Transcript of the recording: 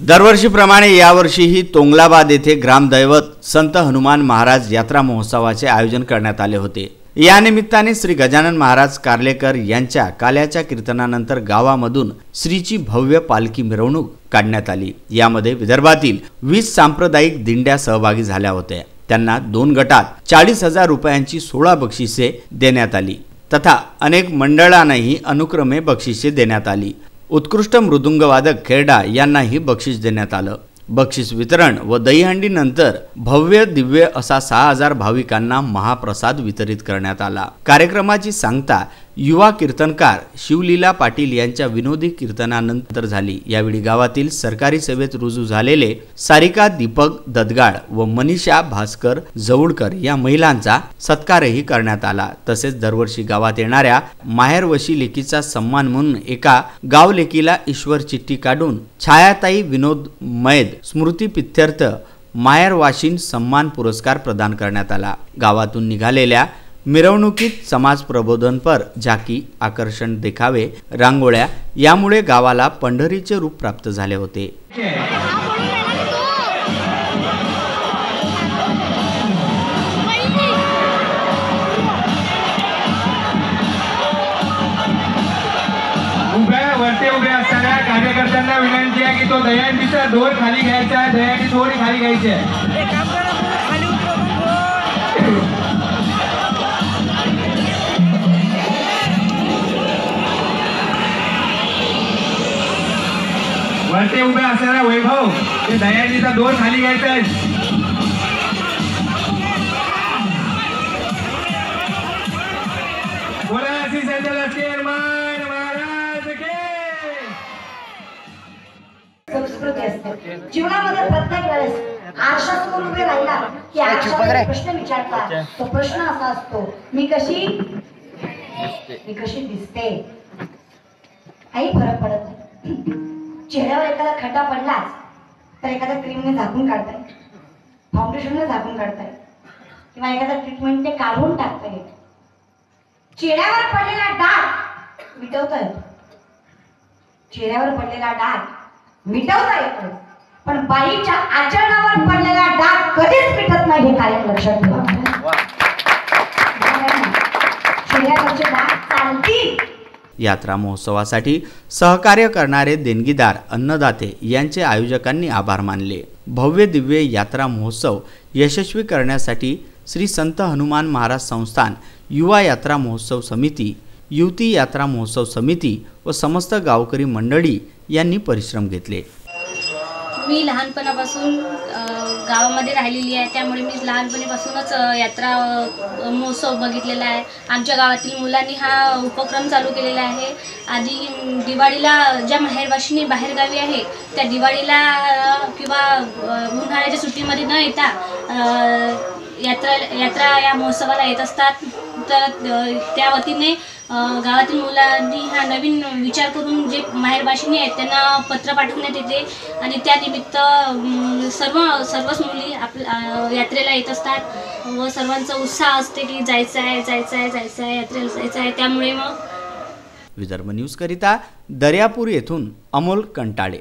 दरवर्षीप्रमाणे यावर्षीही तोंगलाबाद येथे ग्रामदैवत संत हनुमान महाराज यात्रा महोत्सवाचे आयोजन करण्यात आले होते। या निमित्ताने श्री गजानन महाराज कार्लेकर यांच्या काल्याच्या कीर्तनानंतर गावामधून श्रीची भव्य पालखी मिरवणूक काढण्यात आली। यामध्ये विदर्भातील 20 सांप्रदायिक दिंड्या सहभागी झाल्या होत्या। त्यांना 2 गटात 40,000 रुपयांची 16 बक्षिसे देण्यात आली तथा अनेक मंडळांनाही अनुक्रमे बक्षिसे देण्यात आली। उत्कृष्ट मृदुंगवादक खेरडा यांनाही बक्षीस देण्यात आलं। बक्षीस वितरण व दहीहंडी नंतर भव्य दिव्य असा 6,000 भाविकांना महाप्रसाद वितरित करण्यात आला। कार्यक्रमाची सांगता युवा कीर्तनकार शिवलीला पाटील यांच्या विनोदी कीर्तनानंतर झाली। यावेळी गावातील सरकारी सेवेत रुजू झालेले सारिका दीपक ददगाळ व मनीषा भास्कर जवळकर या महिलांचा सत्कारही करण्यात आला। तसेच दरवर्षी गावात येणाऱ्या माहेरवशी लेकीचा सन्मान म्हणून एका गाव लेकीला ईश्वर चिठ्ठी काढून छायाताई विनोद मैद स्मृती पित्यर्थ माहेरवाशीन सन्मान पुरस्कार प्रदान करण्यात आला। गावातून निघालेल्या मिरवणुकीत समाज प्रबोधनपर झाकी, आकर्षण देखावे, रांगोळ्या यामुळे गावाला पंढरीचे रूप प्राप्त झाले होते। उभ्या असणाऱ्या कार्यकर्त्यांना विनंती आहे की तो दहीहंडीचा दोर खाली घ्यायचा आहे, दहीहंडी थोडी खाली घ्यायची आहे। वरती उभ्या असणारा वैभव ते दहीहंडीचा दोर खाली घ्यायचा आहे। बोला श्री संत लक्ष्मण महाराज के। संस्कृती असते जीवनामध्ये प्रत्येक वेळेस आरशासमोर उभे राहिला की आरशाला प्रश्न विचारतात। तो प्रश्न असा असतो, मी कशी दिसते? काही फरक पडत नाही। चेहऱ्यावर एखादा खड्डा पडलाच तर एखाद्या क्रीमने झाकून काढताय, फाउंडेशनने झाकून काढताय किंवा एखाद्या ट्रीटमेंटने काढून टाकताय। चेहऱ्यावर पडलेला डाग मिटवता येतो, चेहऱ्यावर पडलेला डाग मिटवता येतो, पण बाईच्या आचरणावर पडलेला डाग कधीच मिटत नाही हे कायम लक्षात ठेवा। चेहऱ्यावरचे डाग चालतील। यात्रा महोत्सवासाठी सहकार्य करणारे देणगीदार अन्नदाते यांचे आयोजकांनी आभार मानले। भव्य दिव्य यात्रा महोत्सव यशस्वी करण्यासाठी श्री संत हनुमान महाराज संस्थान, युवा यात्रा महोत्सव समिती, युवती यात्रा महोत्सव समिती व समस्त गावकरी मंडळी यांनी परिश्रम घेतले। मी लहानपणापासून गावामध्ये राहिलेली आहे, त्यामुळे मी लहानपणापासूनच यात्रा महोत्सव बघितलेला आहे। आमच्या गावातील मुलांनी हा उपक्रम चालू केलेला आहे। आधी दिवाळीला ज्या माहेरवाशिनी बाहेरगावी आहे त्या दिवाळीला किंवा उन्हाळ्याच्या सुट्टीमध्ये न येता यात्रा या महोत्सवाला येत असतात। तर त्या वतीने गावातील मुलांनी हा नवीन विचार करून जे माहेरवाशिनी आहेत त्यांना पत्र पाठवण्यात येते आणि त्यानिमित्त सर्वच मुली यात्रेला येत असतात व सर्वांचा उत्साह असते की जायचं आहे यात्रेला जायचं आहे। त्यामुळे मग विदर्भ न्यूज करिता दर्यापूर येथून अमोल कंटाळे।